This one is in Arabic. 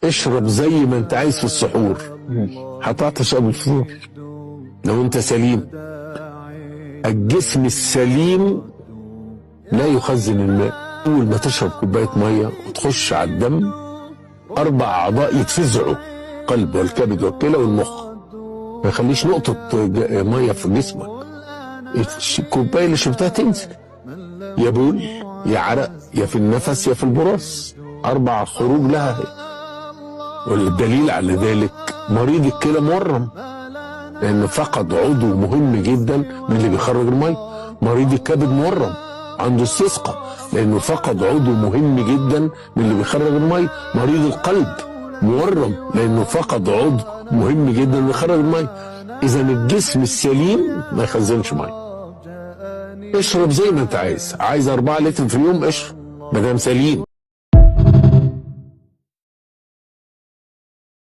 اشرب زي ما انت عايز في السحور، هتعطش قبل الفطور لو انت سليم. الجسم السليم لا يخزن الماء. اول ما تشرب كوبايه ميه وتخش على الدم، 4 اعضاء يتفزعوا: القلب والكبد والكلى والمخ. ما يخليش نقطه ميه في جسمك. الكوبايه اللي شربتها تنزل، يا بول يا عرق يا في النفس يا في البراز. 4 خروج لها هي. والدليل على ذلك مريض الكلى مورم، لانه فقد عضو مهم جدا من اللي بيخرج الميه. مريض الكبد مورم، عنده استسقاء، لانه فقد عضو مهم جدا من اللي بيخرج الميه. مريض القلب مورم، لانه فقد عضو مهم جدا من اللي بيخرج الميه. اذا الجسم السليم ما يخزنش ميه. اشرب زي ما انت عايز 4 لتر في اليوم اشرب ما دام سليم.